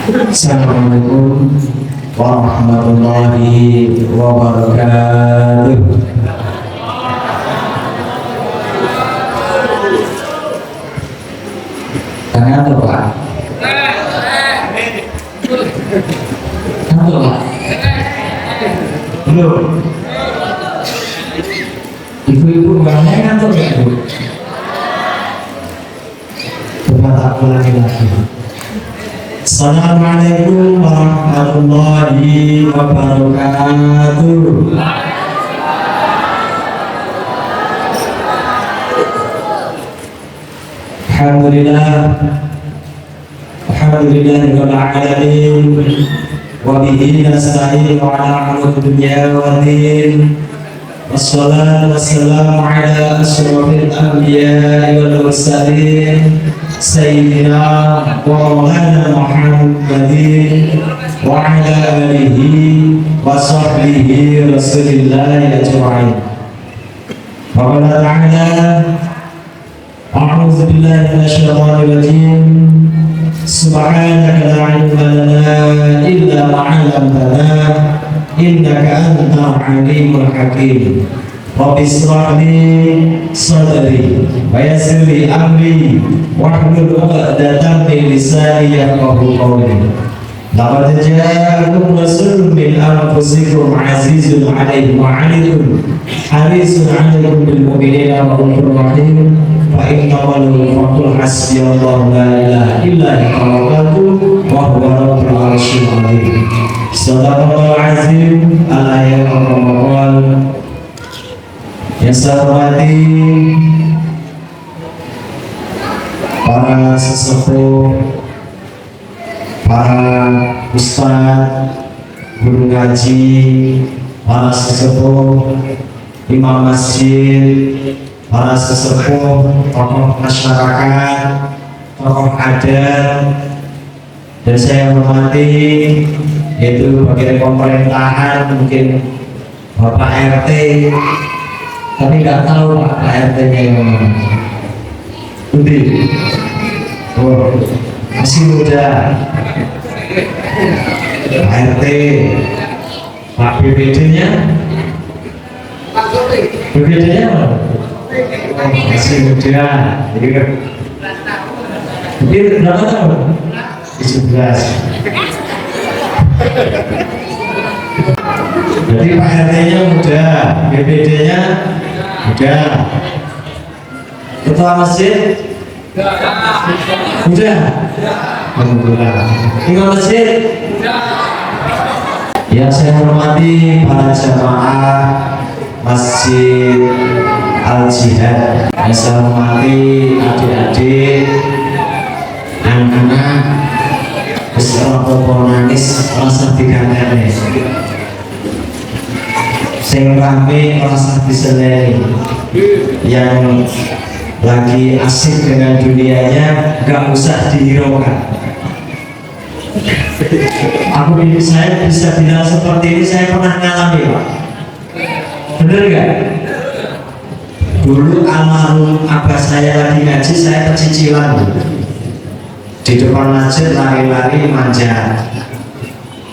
Assalamualaikum warahmatullahi wabarakatuh. Tangan tuh Pak. Tangan Pak. Belum. Ibu-ibu banyak ngantuk ya Bu? Coba aku lagi. Assalamualaikum warahmatullahi wabarakatuh. Alhamdulillahirabbil alamin wa bihi nasta'inu ala umuri dunya waddin. Wassalatu wassalamu ala asyrafil anbiya'i wal mursalin sayyidina wa maulana Muhammadin wa ala alihi wa sahbihi rasulillahi ajma'in. Wa qala ta'ala a'udzu billahi minasyaitonir rajim. Subhanaka la ilma lana illa ma 'allamtana innaka antal alimul hakim. Rabbi ishrah li sadri wa yassir li amri wahlul 'uqdatam min lisani yafqahu qawli. Laqad ja'akum rasulun min anfusikum 'azizun 'alaihi ma 'anittum harisun 'alaikum bil mu'minina ra'ufur rahim. Fa inna qul hasbiyallahu la ilaha illa huwa wa huwa rabbul 'arsyil 'azim. Sadaqallahul 'azim. Ala ya Rabbal. Yang saya hormati para sesepuh, para ustadz, guru ngaji, para sesepuh, imam masjid, para sesepuh, tokoh masyarakat, tokoh adat, dan saya hormati yaitu bagian pemerintahan, mungkin Bapak RT, tapi nggak tahu Pak RT-nya yang mana. Budi, oh masih muda. Pak RT, Pak BPD-nya, BPD-nya mana? Oh, masih muda. Jadi berapa tahun? 17. Jadi Pak RT-nya muda, BPD-nya muda, ketua masjid muda, alhamdulillah. Imam masjid, yang saya hormati para jamaah Masjid Al Jihad, yang saya hormati adik-adik, anak-anak, orang nangis rasa digantene, sing rame rasa diseneni, yang lagi asik dengan dunianya gak usah dihiraukan. Aku ini saya bisa bilang seperti ini, saya pernah ngalami Pak. Bener gak? Dulu almarhum abah saya lagi ngaji, saya pecicilan di depan masjid, lari-lari manja,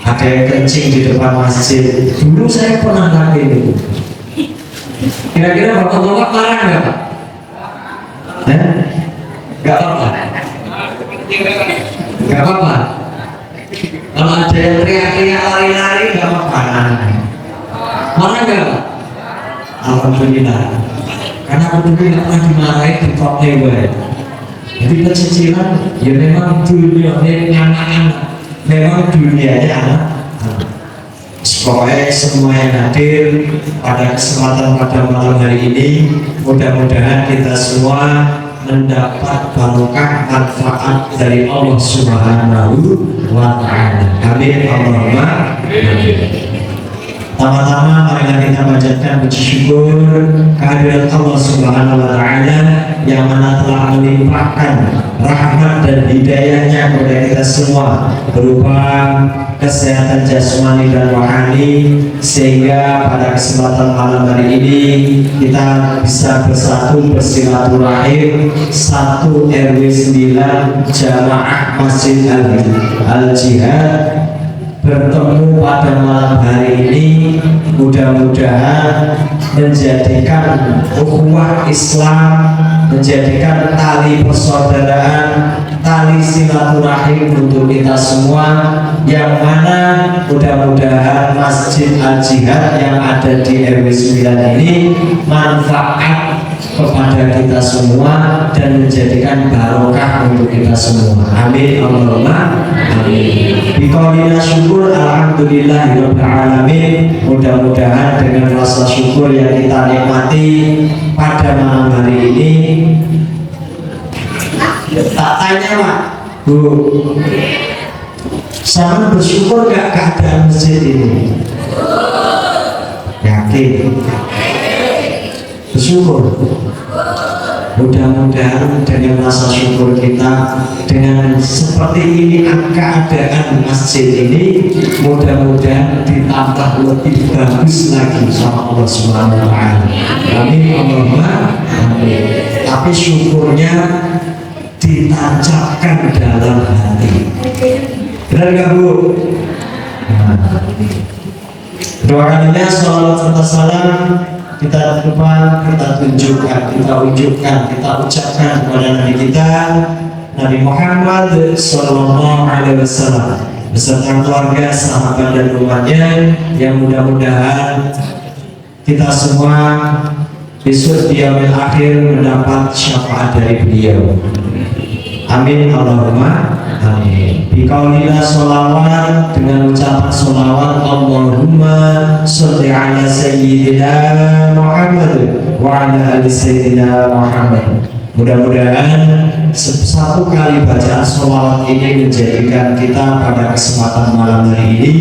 ada yang kencing di depan masjid. Dulu saya pernah ngalamin itu. Kira-kira bapak-bapak larang nggak Pak? Nggak apa-apa. Nggak apa-apa. Kalau ada yang teriak-teriak lari-lari nggak apa-apa. Marah nggak Pak? Alhamdulillah. Karena aku dulu nggak pernah dimarahin di kota gue. Jadi pecicilan ya memang dunianya anak-anak, memang dunianya anak. Pokoknya semua yang hadir pada kesempatan pada malam hari ini, mudah-mudahan kita semua mendapat barokah manfaat dari Allah Subhanahu wa Ta'ala. Amin Allahumma amin. Pertama-tama marilah kita panjatkan puji syukur kehadirat Allah Subhanahu wa Ta'ala yang mana telah melimpahkan rahmat dan hidayahnya kepada kita semua berupa kesehatan jasmani dan rohani, sehingga pada kesempatan malam hari ini kita bisa bersatu bersilaturahim satu RW 9 Jamaah Masjid Al-Jihad bertemu pada malam hari ini. Mudah-mudahan menjadikan ukhuwah Islam, menjadikan tali persaudaraan, tali silaturahim untuk kita semua, yang mana mudah-mudahan Masjid Al-Jihad yang ada di RW 9 ini manfaat kepada kita semua dan menjadikan barokah untuk kita semua. Amin Allahumma amin. Biqaulina syukur alhamdulillahirabbil alamin. Mudah-mudahan dengan rasa syukur yang kita nikmati pada malam hari ini, tak tanya Pak Bu, sama bersyukur gak keadaan masjid ini? Yakin? Bersyukur. Mudah-mudahan dengan rasa syukur kita, dengan seperti ini keadaan masjid ini, mudah-mudahan ditambah lebih bagus lagi sama Allah Subhanahu wa Ta'ala. Amin Allahumma amin. Tapi syukurnya ditancapkan dalam hati. Benar gak Bu? Dua kalinya salawat serta salam kita depan, kita tunjukkan, kita wujudkan, kita ucapkan kepada Nabi kita, Nabi Muhammad Sallallahu Alaihi Wasallam beserta keluarga, sahabat dan umatnya, yang mudah-mudahan kita semua besok di yaumil akhir mendapat syafaat dari beliau. Amin Allahumma amin. Biqaulina sholawat, dengan ucapan sholawat, Allahumma sholli ala sayyidina Muhammad wa ala ali sayyidina Muhammad. Mudah-mudahan satu kali bacaan sholawat ini menjadikan kita pada kesempatan malam hari ini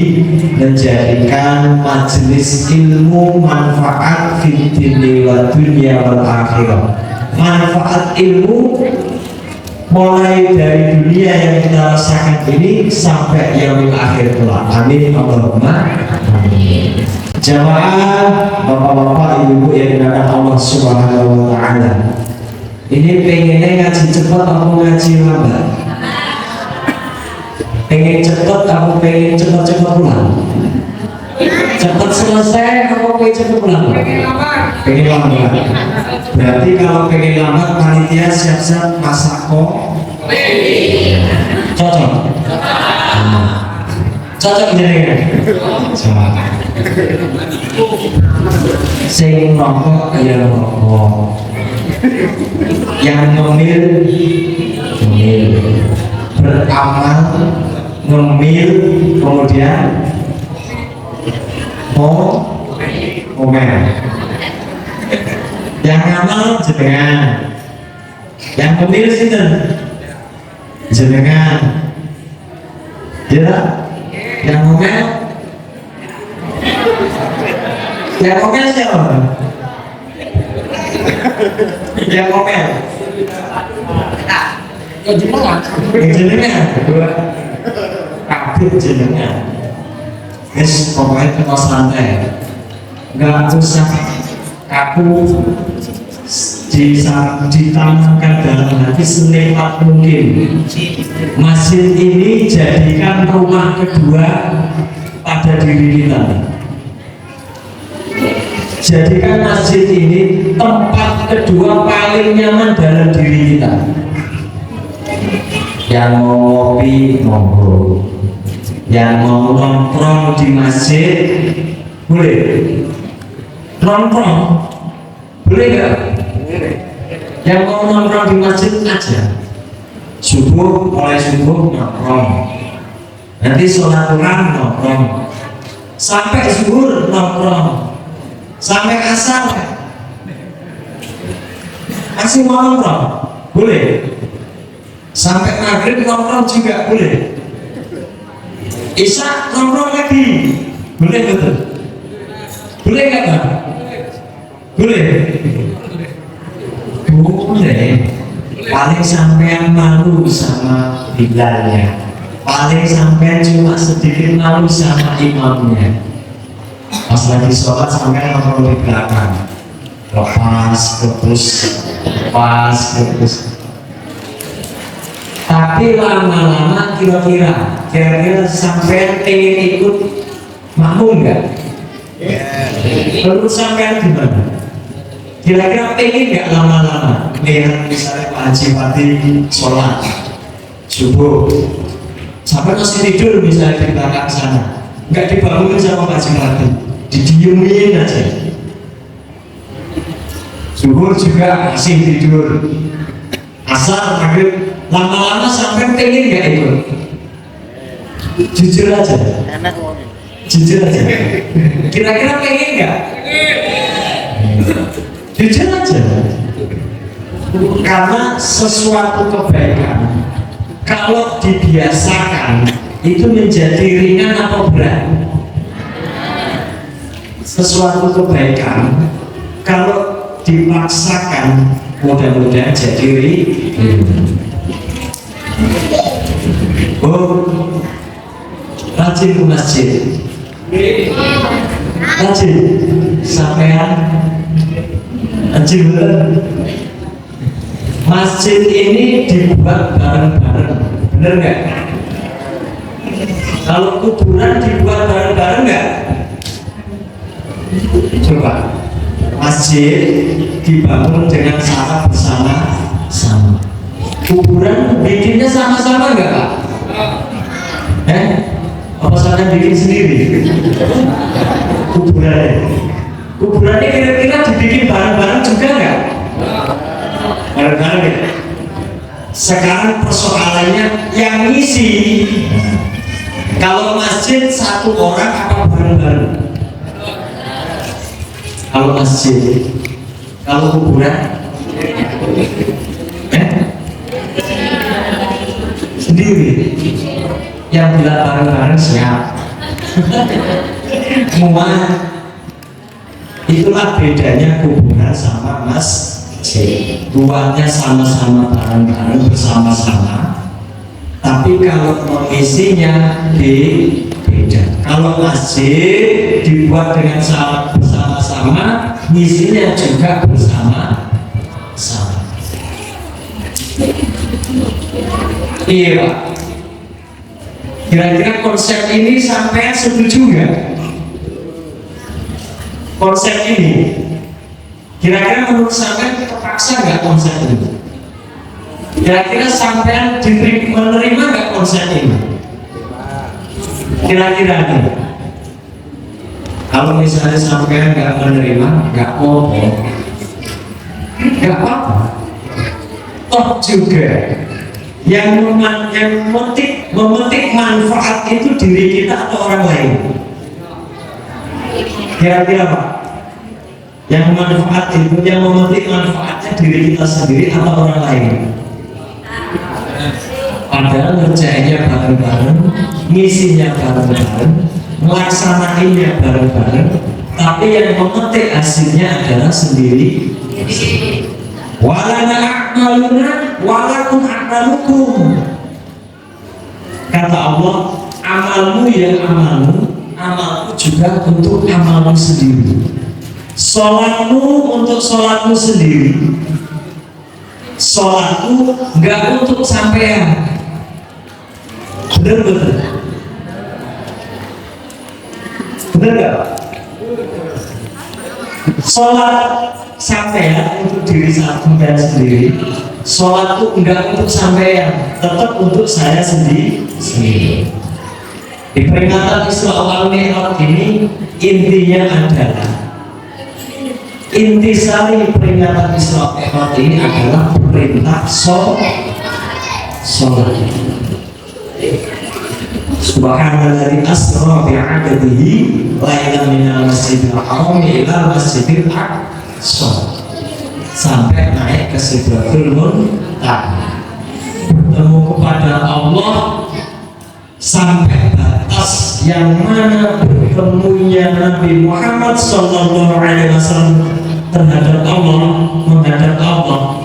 menjadikan majelis ilmu manfaat fid dini wa dunya wal akhirah. Manfaat ilmu mulai dari dunia yang kita rasakan ini sampai yaumil akhir kelak. Amin Allahumma amin. Jamaah, bapak-bapak, ibu-ibu yang dimuliakan Allah Subhanahu wa Ta'ala, ini pengennya ngaji cepat atau ngaji lambat? Pengen cepat atau pengen cepat-cepat pulang? Cepat selesai atau pengen cepat pulang? Pengen lambat. Berarti kalau pengen lambat, panitia siap-siap masak kok. Cocok? Cocok jadi cocok. Sing rokok ya rokok, yang ngemil beramal, ngemil, kemudian ngomel. Yang ngamal jenengan, yang ngemil sinten? Jenengan. Ya, yang ngomel, yang ngomel siapa? Yang ngomel, jenengan. Kabeh jenengan. Wis pokoknya kita santai, nggak usah kaku, ditanamkan dalam hati senepat mungkin. Masjid ini jadikan rumah kedua pada diri kita. Jadikan masjid ini tempat kedua paling nyaman dalam diri kita. Yang mau ngopi monggo, yang mau nongkrong di masjid boleh. Nongkrong boleh nggak? Yang mau nongkrong di masjid aja. Subuh, mulai subuh nongkrong, nanti sholat duha nongkrong, sampai zuhur nongkrong, sampai asar masih mau nongkrong boleh, sampai maghrib nongkrong juga boleh, isya nongkrong lagi boleh, betul? Boleh nggak Pak? Boleh? Boleh. Paling sampean malu sama bilalnya, paling sampean cuma sedikit malu sama imamnya. Pas lagi sholat sampean nongkrong di belakang, lepas terus. Tapi lama-lama kira-kira sampean pengen ikut makmum nggak? Menurut sampean gimana? Kira-kira pengen nggak lama-lama lihat misalnya Pak Haji Pati sholat subuh, sampai masih tidur misalnya di belakang sana, nggak dibangunin sama Pak Haji Pati, didiemin aja. Subuh juga masih tidur, asar maghrib, lama-lama sampai pengen nggak ikut? Jujur aja. Kira-kira pengen nggak? Jujur aja. Karena sesuatu kebaikan kalau dibiasakan itu menjadi ringan atau berat. Sesuatu kebaikan kalau dipaksakan mudah-mudahan jadi ringan. Rajin ke masjid, rajin sampean rajin. Masjid ini dibuat bareng-bareng, bener nggak? Kalau kuburan dibuat bareng-bareng nggak? Coba, masjid dibangun dengan cara bersama-sama. Kuburan bikinnya sama-sama nggak, Pak? Apa saya bikin sendiri? Kuburannya kira-kira dibikin bareng-bareng juga nggak? Bareng-bareng ya? Sekarang persoalannya yang ngisi. Kalau masjid satu orang apa bareng-bareng? Kalau masjid, kalau kuburan sendiri. Yang bilang bareng-bareng siap. Muat. Itulah bedanya kuburan sama masjid. Buatnya sama-sama bareng-bareng bersama-sama, tapi kalau mengisinya beda. Kalau masjid dibuat dengan bersama-sama, ngisinya juga bersama-sama. Iya Pak. Kira-kira konsep ini sampai setuju nggak? Konsep ini kira-kira menurut sampean terpaksa nggak konsep ini? Kira-kira sampean menerima nggak konsep ini? Kira-kira nih, kalau misalnya sampean nggak menerima, nggak apa-apa. Toh juga yang memetik manfaat itu diri kita atau orang lain? Kira-kira Pak, yang manfaat itu, yang memetik manfaatnya diri kita sendiri atau orang lain? Padahal ngerjainnya bareng-bareng, ngisinya bareng-bareng, melaksanainnya bareng-bareng, tapi yang memetik hasilnya adalah sendiri. Walana a'maluna walakum a'malukum. Kata Allah, amalmu ya amalmu, amalku juga untuk amalmu sendiri. Sholatmu untuk sholatmu sendiri. Sholatku enggak untuk sampean. Bener-bener. Bener nggak? Sholat sampean untuk diri sampean sendiri, sholatku enggak untuk sampean, tetap untuk saya sendiri. Di peringatan Isra wal Mi'raj ini intinya adalah, intisari peringatan Isra wal Mi'raj ini adalah perintah sholat. Subhanalladzi asra bi'abdihi lailan minal masjidil haram ila masjidil aqsa, sampai naik ke Sidratul Muntaha, bertemu kepada Allah sampai batas yang mana bertemunya Nabi Muhammad SAW terhadap Allah, menghadap Allah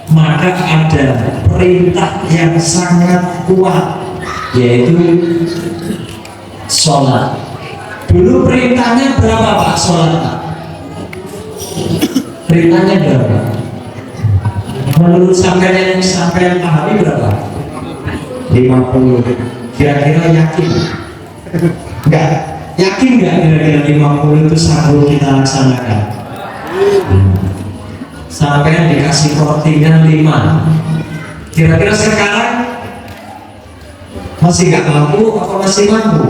maka ada perintah yang sangat kuat, yaitu sholat. Dulu perintahnya berapa Pak sholat? Perintahnya berapa? Menurut sampean pahami berapa? 50. Kira-kira yakin? Enggak. Yakin nggak kira-kira 50 itu sanggup kita laksanakan? Sampai dikasih kortingan 5. Kira-kira sekarang masih nggak mampu atau masih mampu?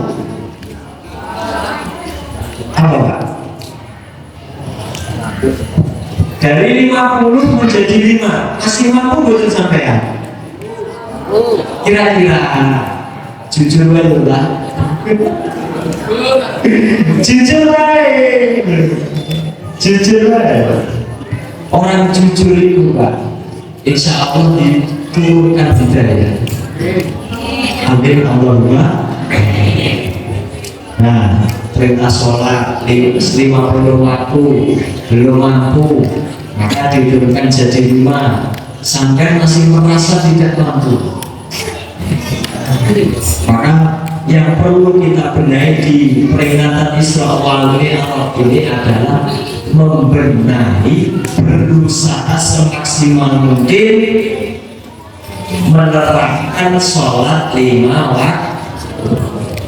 Apa Pak? Dari 50 menjadi 5, masih mampu betul sampean? Kira-kira jujur aja lah. Jujur baik, jujur baik. Orang jujur itu Pak, insya Allah diturunkan hidayah. Amin Allahumma. Nah, perintah sholat 50 waktu belum mampu, maka diturunkan jadi 5. Sampai masih merasa tidak mampu, maka yang perlu kita benahi di peringatan Isra wal Mi'raj ini adalah membenahi, berusaha semaksimal mungkin menerapkan sholat 5 waktu.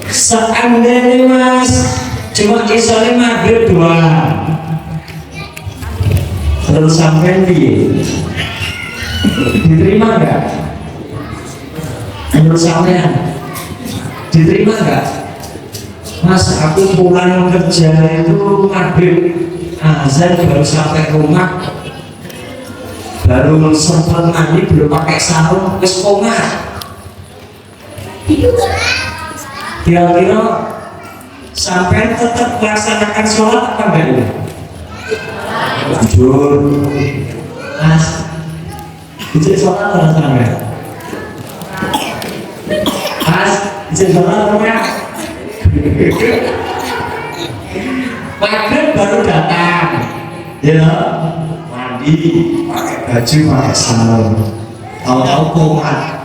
Seandainya Mas cuma isya maghrib 2, terus sampai diterima nggak? Menurut sampean diterima nggak? Mas, aku pulang kerja itu maghrib azan baru sampai rumah, baru sempat mandi, belum pakai sarung, terus koma. Kira-kira sampai tetap melaksanakan sholat apa enggak? Jujur Mas, itu sholat atau sampai? Mas, itu sholat atau enggak? Maghrib baru datang, ya mandi, pakai baju, pakai sarung, tahu-tahu koma.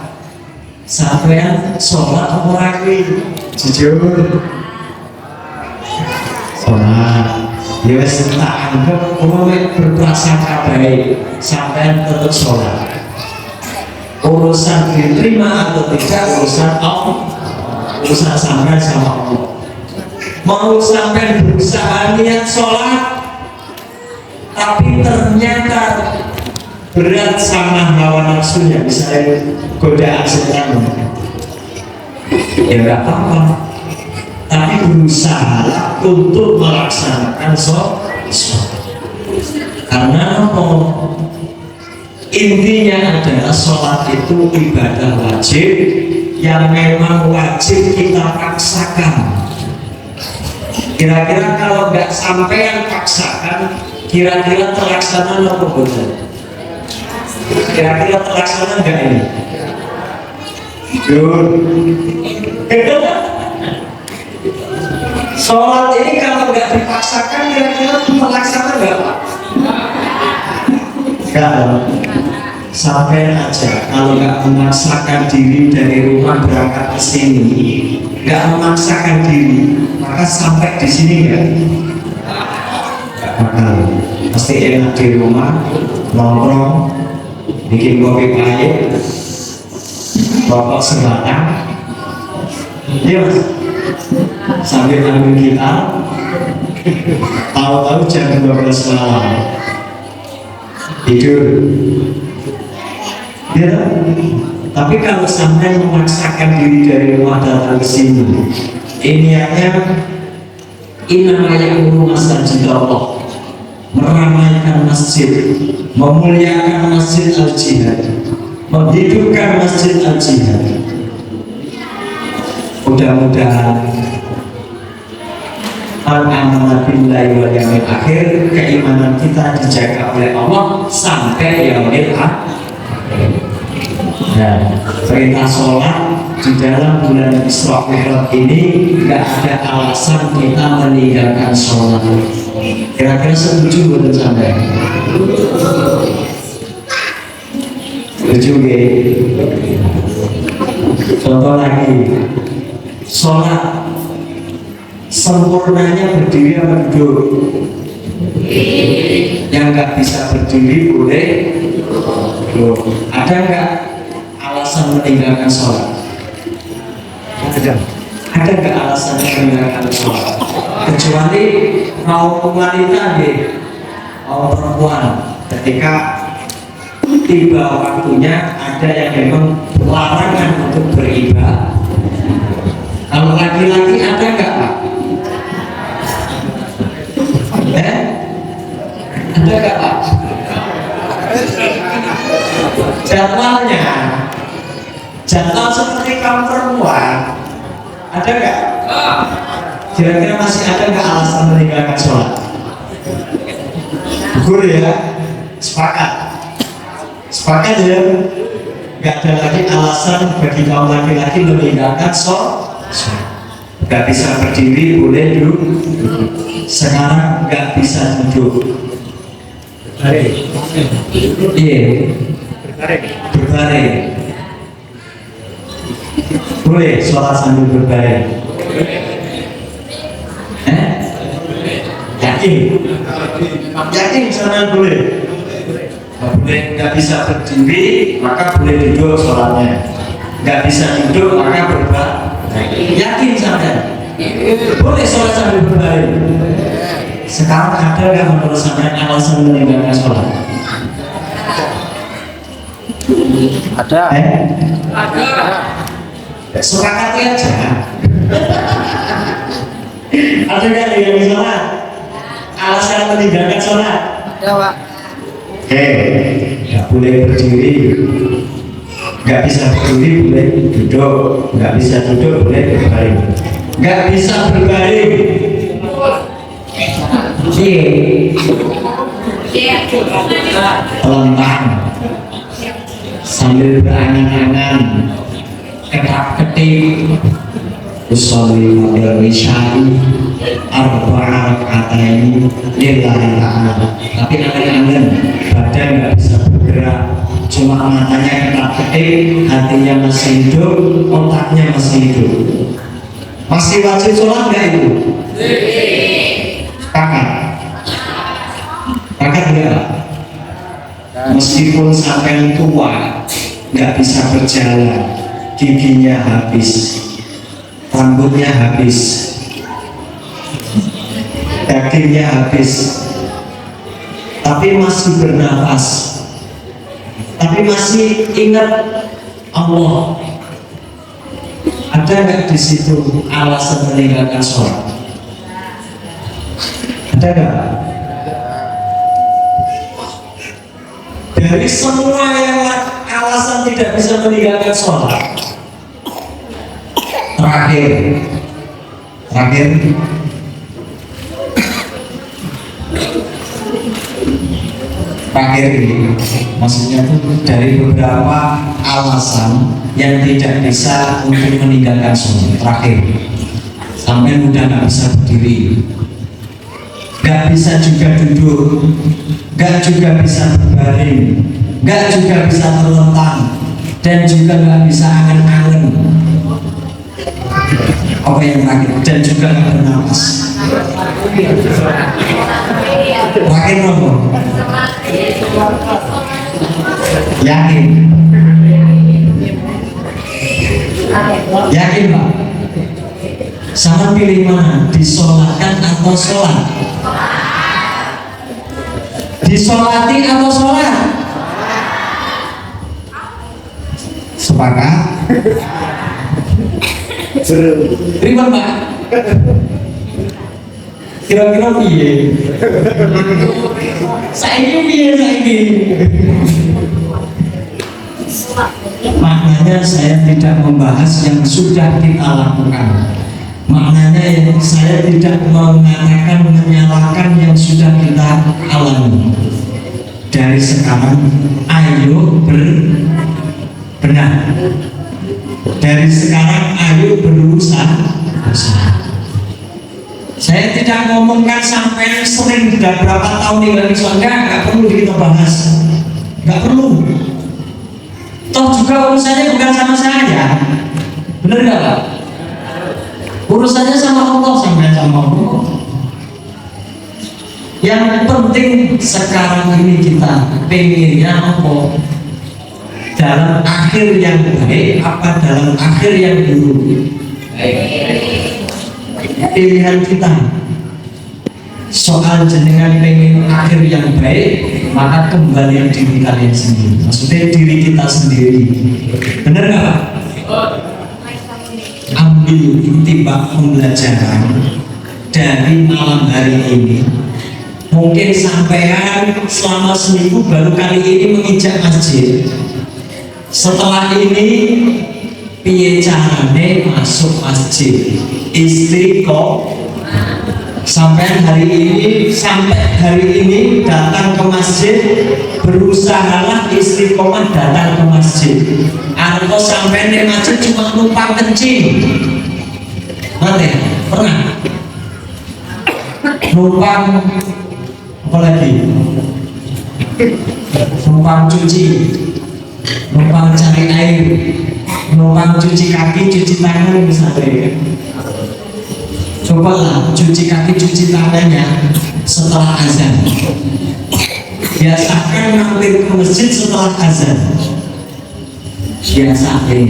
Sampean sholat apa lagi? Jujur sholat, ya wes tak anggap berprasangka baik, sampean tetap sholat. Urusan diterima atau tidak urusan Allah, urusan sampean sama Allah. Mau sampean berusaha niat sholat, tapi ternyata berat sama hawa nafsunya, misalnya godaan setan, ya nggak apa-apa, tapi berusaha untuk melaksanakan sholat. Karena intinya adalah sholat itu ibadah wajib yang memang wajib kita paksakan. Kira-kira kalau nggak sampai yang paksakan, kira-kira terlaksana atau betul? Kira-kira terlaksana nggak ini? Jujur. Sholat ini kalau nggak dipaksakan, kira-kira terlaksana nggak Pak? Nggak. Sampai aja kalau nggak memaksakan diri dari rumah berangkat ke sini, nggak memaksakan diri, maka sampai di sini nggak bakal. Pasti enak di rumah, nongkrong, bikin kopi pahit, rokok sebatang, iya Mas, sambil ngambil kita, tahu-tahu jam 12 malam tidur, ya. Tapi kalau sampai memaksakan diri dari rumah datang ke sini, ini hanya innamayakuru masjid Allah, meramaikan masjid, memuliakan masjid al-jihad, menghidupkan masjid al-jihad. Mudah-mudahan al-amanah billahi wal yaumil akhir, keimanan kita dijaga oleh Allah sampai yaumil akhir. Nah, perintah sholat di dalam bulan Isra Mi'raj ini nggak ada alasan kita meninggalkan sholat. Kira-kira setuju betul sampai? Juga. Contoh lagi, sholat sempurnanya berdiri atau duduk? Yang nggak bisa berdiri boleh duduk. Ada nggak alasan meninggalkan sholat? Ada nggak alasan meninggalkan sholat? Kecuali kaum wanita deh, kaum perempuan ketika tiba waktunya ada yang memang larangan untuk beribadah. Kalau laki-laki ada nggak Pak? Ada nggak Pak? Jadwal seperti kaum perempuan ada nggak? Kira-kira masih ada nggak alasan meninggalkan sholat? Gugur ya, sepakat ya, nggak ada lagi alasan bagi kaum laki-laki meninggalkan sholat. Nggak bisa berdiri boleh duduk. Sekarang nggak bisa duduk. Iya, berbaring. Boleh sholat sambil berbaring. Yakin jangan boleh. Boleh, nggak bisa berdiri maka boleh duduk sholatnya. Nggak bisa duduk maka berbaring. Yakin sampai boleh sholat sambil berbaring. Sekarang ada nggak menurut sampai alasan meninggalkan sholat? Ada. Ada. Sepakati aja. Ada nggak yang sholat? Alasan meninggalkan sholat? Ada Pak. Nggak boleh berdiri, nggak bisa berdiri boleh duduk, nggak bisa duduk boleh berbaring, nggak bisa berbaring. Telentang sambil berangan-angan, ketap-ketip, usolli maghrib isya'i arba'a raka'atain lillahi ta'ala. Tapi angan-angan badan nggak bisa bergerak, cuma matanya ketap-ketip, hatinya masih hidup, otaknya masih hidup. Masih wajib sholat nggak itu? Kakak nggak? Meskipun sampai tua nggak bisa berjalan, giginya habis, rambutnya habis, dagingnya habis, tapi masih bernafas, tapi masih ingat Allah. Ada nggak di situ alasan meninggalkan sholat? Ada nggak? Dari semua yang alasan tidak bisa meninggalkan sholat, terakhir ini maksudnya itu dari beberapa alasan yang tidak bisa untuk meninggalkan sholat. Terakhir, sampai mudah nggak bisa berdiri, nggak bisa juga duduk, nggak juga bisa berbaring, nggak juga bisa terlentang, dan juga nggak bisa angen-angen. Apa yang terakhir? Dan juga nggak bernapas. Terakhir ngomong. Yakin? Yakin Pak? Sama pilih mana? Disolatkan atau sholat? Disolati atau sholat? Sepakat? Terima Pak. Kira-kira piye? Saiki piye saiki? Maknanya saya tidak membahas yang sudah kita lakukan. Maknanya yang saya tidak mengatakan menyalahkan yang sudah kita alami. Dari sekarang ayo benar. Dari sekarang ayo berusaha. Saya tidak ngomongkan sampai sering sudah berapa tahun tinggal di surga, nggak perlu kita bahas, nggak perlu. Toh juga urusannya bukan sama saya, bener nggak Pak? Urusannya sama Allah, sampai sama Allah. Yang penting sekarang ini kita pengennya apa? Dalam akhir yang baik apa dalam akhir yang buruk? Pilihan kita. Soal jenengan pengen akhir yang baik, maka kembali diri kalian sendiri. Maksudnya diri kita sendiri. Benar nggak Pak? Ambil intibak pembelajaran dari malam hari ini. Mungkin sampean selama seminggu baru kali ini menginjak masjid. Setelah ini piye carane masuk masjid? Istiqomah. Sampai hari ini datang ke masjid, berusahalah istiqomah datang ke masjid. Atau sampai di masjid cuma numpang kencing. Nanti pernah numpang apa lagi? Numpang cuci, numpang cari air, numpang cuci kaki, cuci tangan misalnya. Cobalah cuci kaki, cuci tangannya setelah azan. Biasakan mampir ke masjid setelah azan. Biasakan.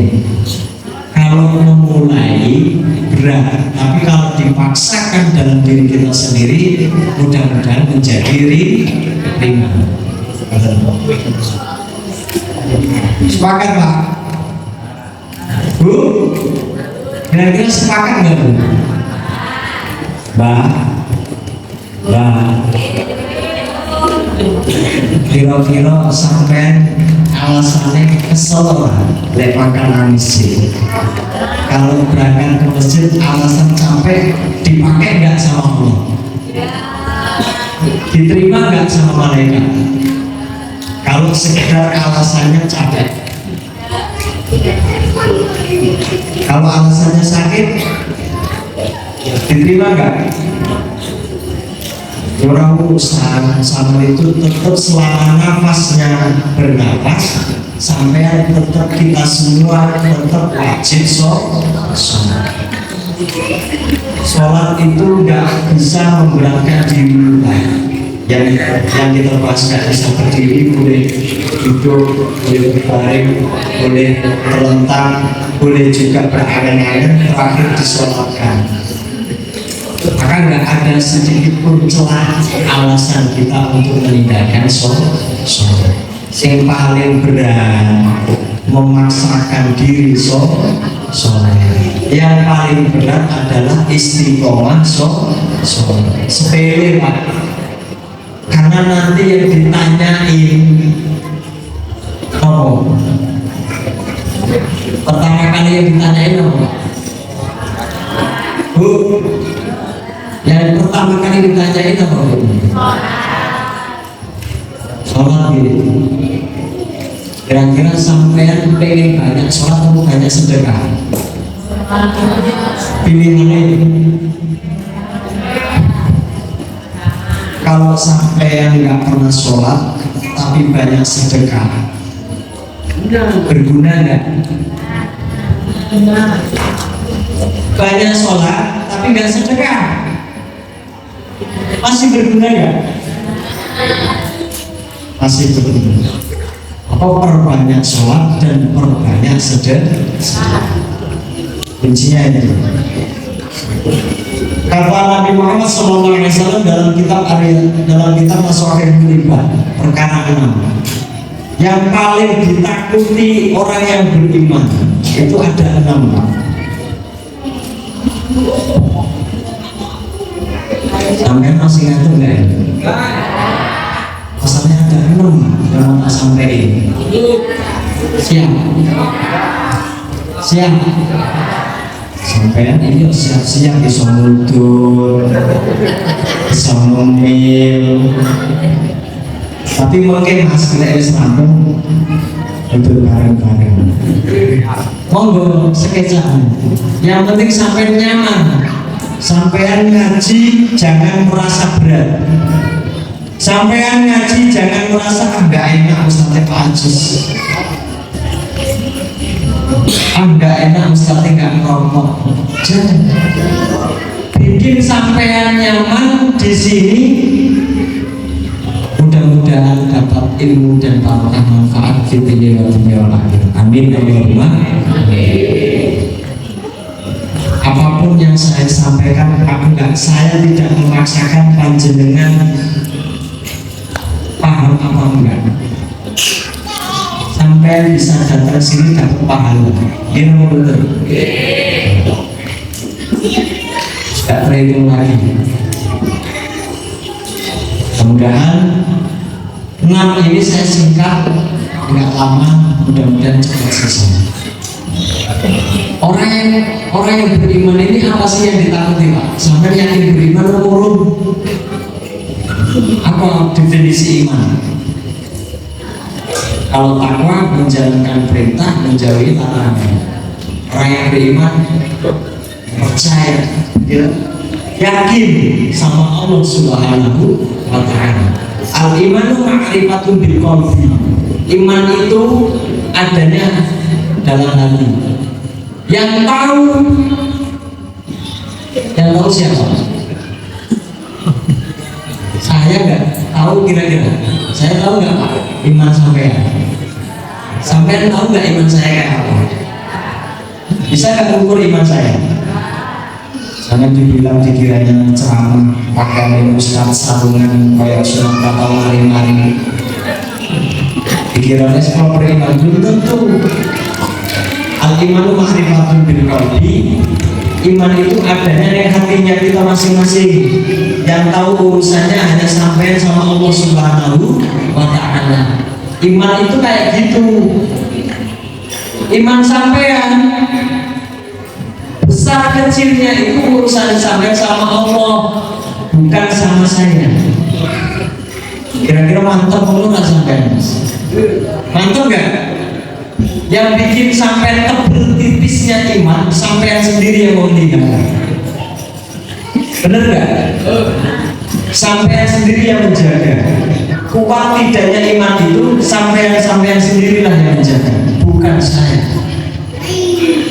Kalau memulai berat, tapi kalau dipaksakan dalam diri kita sendiri, mudah-mudahan menjadi ringan. Sepakat Pak? Bu? Kira-kira sepakat nggak Bu? Mbak, kira-kira sampai alasannya kesel lek makan nangis sih. Kalau berangkat ke masjid alasan capek dipakai nggak sama Allah? Diterima nggak sama malaikat? Kalau sekedar alasannya capek. Kalau alasannya sakit diterima nggak? Orang urusan sama itu tetap selama nafasnya bernapas, sampai tetap kita semua tetap wajib sholat. Sholat itu nggak bisa memberatkan diri kita. Yang kita bahas nggak bisa berdiri, boleh duduk, boleh berbaring, boleh terlentang, boleh juga berangan-angan, terakhir disolatkan. Maka nggak ada sedikit pun celah alasan kita untuk meninggalkan sholat. Yang paling berat memaksakan diri sholat. Yang paling berat adalah istiqomah sholat. Sepele Pak. Karena nanti yang ditanyain oh, pertama kali yang ditanyain apa? Bu, yang pertama kali ditanyain apa? Sholat gitu. Kira-kira sampean pengen banyak sholat atau banyak sedekah? Pilihannya. Kalau sampean nggak pernah sholat tapi banyak sedekah, berguna nggak? Banyak sholat tapi nggak sedekah, masih berguna nggak? Masih berguna. Apa perbanyak sholat dan perbanyak sedekah? Kuncinya itu. Kata Nabi Muhammad SAW dalam kitab Maswakhir Ibadah perkara 6, yang paling ditakuti orang yang beriman itu ada 6. Sampai masih ngatur nggak ya? Masalahnya ada 6 yang mau tak sampaikan. Siap. Sampean ini siap-siap bisa mundur, bisa ngomel. Tapi mungkin hasilnya wis rampung itu bareng-bareng. Monggo sekejap. Yang penting sampean nyaman. Sampean ngaji jangan merasa berat. Sampean ngaji jangan merasa enggak enak Ustaz Pak Ajis. Nggak enak mesti nggak ngerokok. Jangan. Bikin sampean nyaman di sini. Mudah-mudahan dapat ilmu dan barokah manfaat di dunia dan dunia akhirat. Amin Allahumma amin. Apapun yang saya sampaikan, saya tidak memaksakan panjenengan paham apa enggak. Sampai bisa datang sini dapat pahala. Ini betul. Tidak terhitung lagi. Mudah-mudahan 6 ini saya singkat, nggak lama, mudah-mudahan cepat selesai. Orang yang beriman ini apa sih yang ditakuti, Pak? Sampai yakin beriman urut. Apa definisi iman? Kalau takwa menjalankan perintah, menjauhi larangan. Orang yang beriman percaya, yakin sama Allah Subhanahu wa Ta'ala. Al-imanu ma'rifatun bil qalbi. Iman itu adanya dalam hati. Yang tahu siapa? Saya nggak tahu kira-kira. Saya tahu nggak Pak iman sampean? Sampean tahu nggak iman saya kayak apa? Bisa nggak ukur iman saya? Jangan dibilang dikiranya ceramah pakai ustaz sarungan kayak surat kata mari-mari. Dikiranya semua beriman belum tentu. Al-imanu ma'rifatun bil qalbi. Iman itu adanya di hatinya kita masing-masing. Yang tahu urusannya hanya sampai sama Allah Subhanahu wa Ta'ala. Iman itu kayak gitu. Iman sampean besar kecilnya itu urusan sampai sama Allah, bukan sama saya. Kira-kira mantap perlu nggak sampean? Mantap nggak? Yang bikin sampean tebel tipisnya iman, sampean sendiri yang mau meninggalkan. Bener nggak? Sampean sendiri yang menjaga. Kuat tidaknya iman itu sampean sendirilah yang menjaga, bukan saya.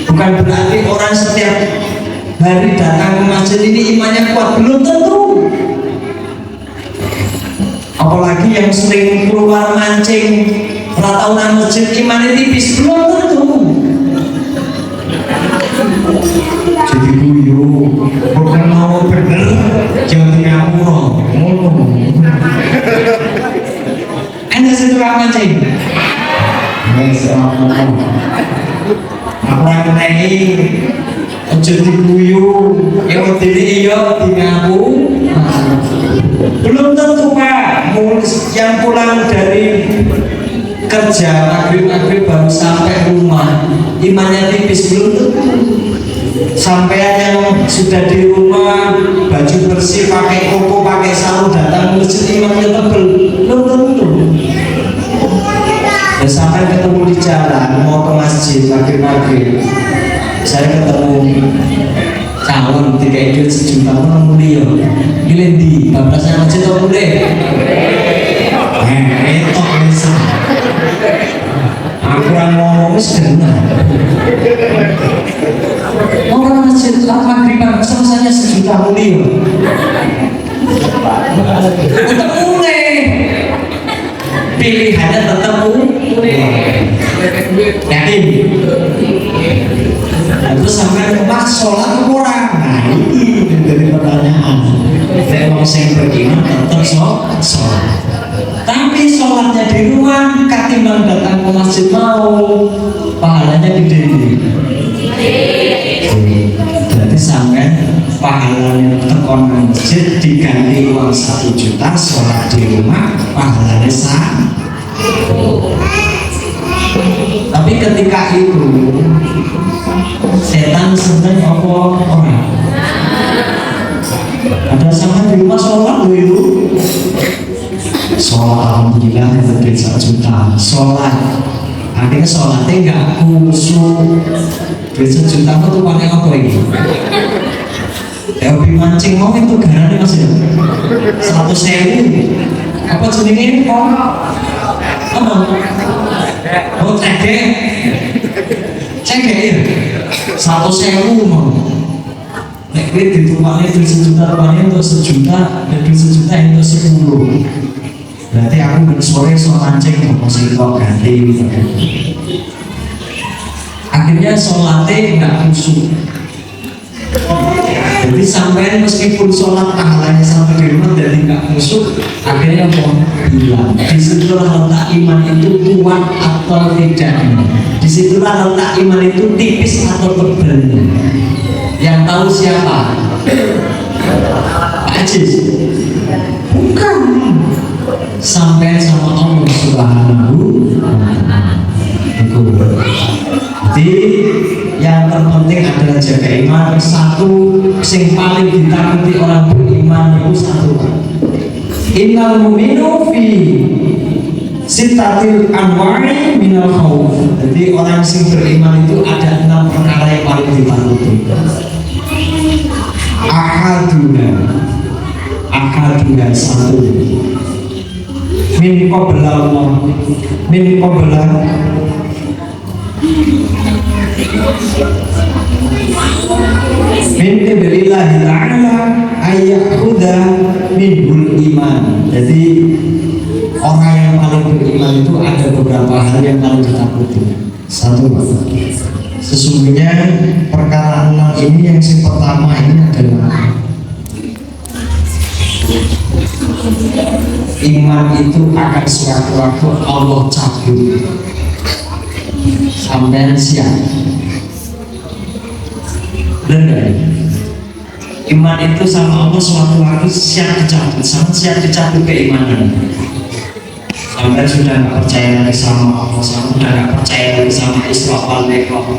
Bukan berarti orang setiap hari datang ke masjid ini imannya kuat, belum tentu. Apalagi yang sering keluar mancing, rataunan masjid imannya tipis, belum tentu. Jadi guyu, bukan mau bener, jangan ngapura. Anda sih tukang mancing. Apa yang naik ojo diguyu yang diri iya ngaku belum tentu Pak. Yang pulang dari kerja maghrib baru sampai rumah imannya tipis, belum tentu. Sampai yang sudah di rumah baju bersih pakai koko pakai sarung datang masjid imannya tebel, belum tentu. Dan sampai ketemu di jalan mau ke masjid maghrib saya ketemu calon 3 idul sejuta orang mulia pilih di bablasnya masjid atau boleh etok bisa aku yang ngomong sebenarnya orang masjid maghrib sama-sama sejuta mulia tetap mulai pilihannya tetap yakin. Terus sampai rumah sholat kurang. Nah ini jadi pertanyaan. Saya mau beriman tetap sholat. Tapi sholatnya di rumah ketimbang datang ke masjid mau pahalanya gede. Berarti sampai pahalanya tekon masjid diganti uang 1 juta, sholat di rumah pahalanya sama. Tapi ketika itu setan seneng apa orang? Ada sama di rumah sholat dulu. Sholat alhamdulillah itu 1 juta. Sholat akhirnya sholatnya nggak khusyuk. Duit 1 juta itu tuh pakai apa ini? Hobi mancing mau itu garannya Mas ya? 100.000 apa jenenge ini kok? Oh cedek Satu sewu mau. Nek kowe ditukane duit sejuta, tukane untuk sejuta, dan duit sejuta untuk 10. Berarti aku ben sore so mancing deposito ganti. Akhirnya sholatnya nggak khusyuk. Jadi sampai meskipun sholat pahalanya sampai di rumah jadi nggak khusyuk, akhirnya mau bilang. Disitulah letak iman itu kuat atau tidak. Disitulah letak iman itu tipis atau tebal. Yang tahu siapa? Pak Ajis? Bukan. Sampai sama Allah Subhanahu wa ta'ala. Jadi yang terpenting adalah jaga iman. Satu yang paling ditakuti orang beriman itu satu. Innal mu'minu fi sittatil anwa'i minal khawf. Jadi orang yang beriman itu ada 6 perkara yang paling ditakuti. Ahaduna satu. Min qabla Allah. Min qabla min qiblillahi ta'ala ayyahuda minhul iman. Jadi orang yang paling beriman itu ada beberapa hal yang paling ditakuti. Satu, sesungguhnya perkara 6 ini yang pertama ini adalah iman itu akan suatu waktu Allah cabut sampai siap. Benar. Iman itu sama Allah suatu waktu siap dicabut, sama siap dicabut keimanan. Sampai sudah nggak percaya lagi sama Allah, sudah nggak percaya lagi sama Isra wal Mi'raj,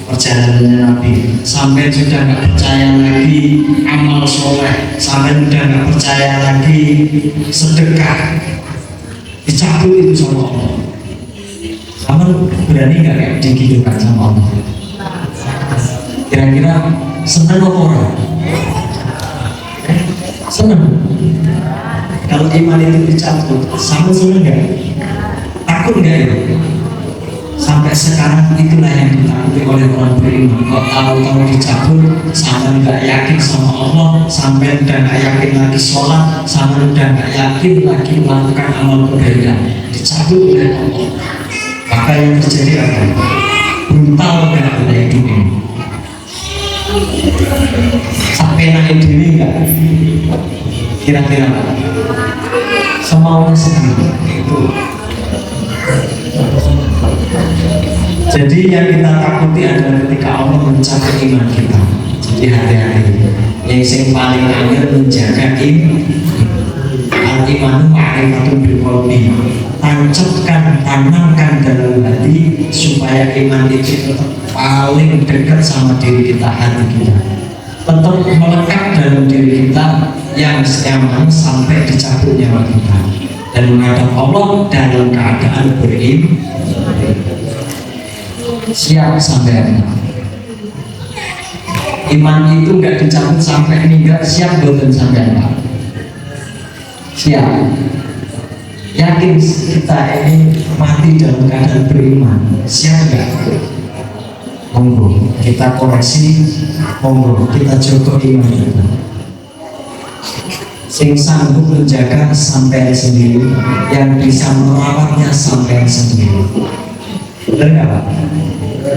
perjalanannya Nabi. Sampai sudah nggak percaya lagi amal soleh, sampai sudah nggak percaya lagi sedekah, dicabut itu sama Allah. Kamu berani nggak kayak digitukan sama Allah? Kira-kira senang apa orang? Senang. Kalau iman itu dicabut, sama senang nggak? Takut nggak ya? Sampai sekarang itulah yang ditakuti oleh orang beriman. Kok tahu-tahu dicabut, sampai nggak yakin sama Allah, sampai udah nggak yakin lagi sholat, sampai udah nggak yakin lagi melakukan amal kebaikan, dicabut oleh Allah. Maka yang terjadi apa? Brutal kan pada hidup ini. Sampai naik diri enggak? Kira-kira semaunya sendiri itu. Jadi yang kita takuti adalah ketika Allah mencabut iman kita. Jadi hati-hati. Yang paling angel menjaga iman. Al-imanu ma'rifatun biqalbi. Tancapkan, tanamkan dalam hati supaya iman itu tetap paling dekat sama diri kita, hati kita tetap melekat dalam diri kita yang nyaman sampai dicabut nyawa kita dan menghadap Allah dalam keadaan beriman siap sampai iman itu nggak dicabut sampai meninggal, siap bukan sampai apa? Siap. Yakin kita ini mati dalam keadaan beriman, siap nggak? Monggo kita koreksi, monggo kita jaga iman kita. Sing sanggup menjaga sampai sendiri, yang bisa merawatnya sampai sendiri. Benar nggak Pak?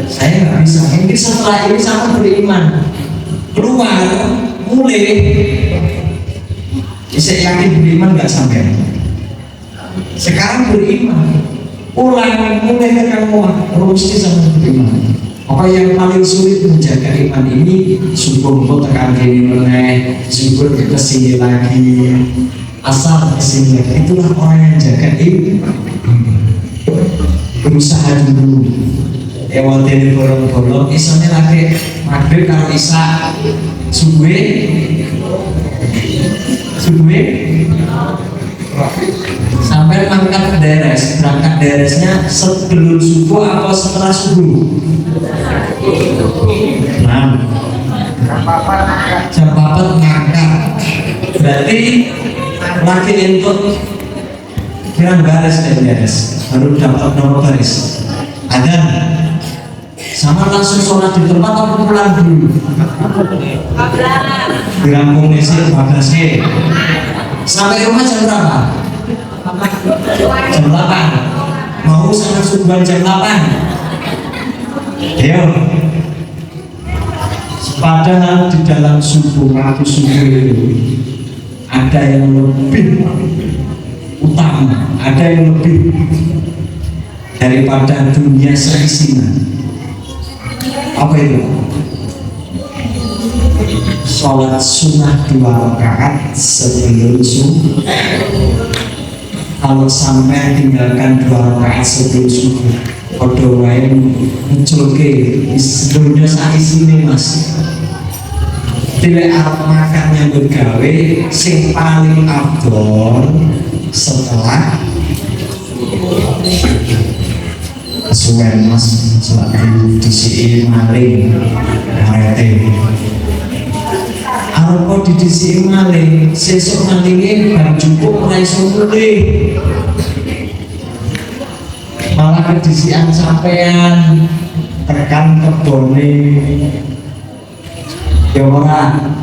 Saya nggak bisa. Mungkin setelah ini sama beriman, keluar, mulai. Saya yakin beriman nggak sampai. Sekarang beriman, ulang mulai ke kamu mesti sama beriman. Apa yang paling sulit menjaga iman ini? Syukur kok tekan kiri meneh, syukur ke sini lagi, asal kesini lagi. Itulah orang yang jaga iman. Berusaha dulu. Ewan dari bolong-bolong, isanya lagi maghrib kalau isa subuh sampai berangkat beresnya sebelum subuh atau setelah subuh? Nah, jam 4 ngangkat berarti lagi input kira baris dan beres baru dapat nomor baris ada Sama langsung sholat di tempat atau pulang dulu? Di Lampung Nesi, Bagasi. Sampai rumah jam berapa? Jam 8. Mau sangat subuhan jam 8. Ayo. Padahal di dalam subuh, waktu subuh itu ada yang lebih utama, ada yang lebih daripada dunia seisinya. Apa itu? Sholat sunnah 2 rakaat sebelum subuh. Kalau sampai tinggalkan 2 rakaat sebelum subuh, podo wae muncul ke dunia saisine Mas. Tidak arep makan yang bergawe sing paling afdol setelah kesuwen Mas selaku disiki maling arete arep disiki maling sesuk malinge bar cukup ora iso mulih malah kedisian sampean tekan kebone ya ora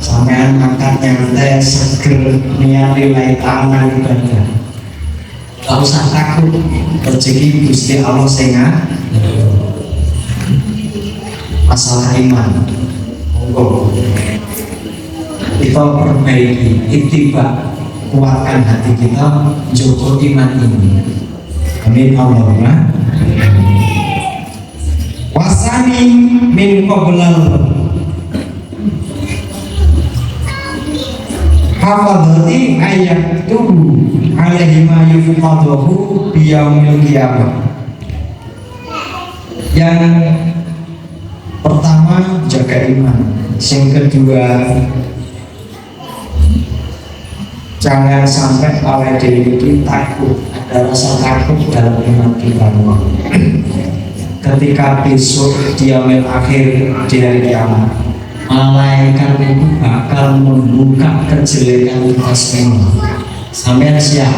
sampean angkat nyantai seger niat nilai tangan ibadah. Gak usah takut, rezeki Gusti Allah sehingga masalah iman. Monggo kita perbaiki, ittiba, kuatkan hati kita, jaga iman ini. Amin Allahumma. Wasani min qablal hafadhati ayat tubuh alaihi ma yufqadahu biyaumil qiyamah. Yang pertama jaga iman, yang kedua jangan sampai awal diri itu takut, ada rasa takut dalam iman kita. Ketika besok di yaumil akhir di hari kiamat, malaikat itu bakal membuka kejelekan kita semua. Sampai siap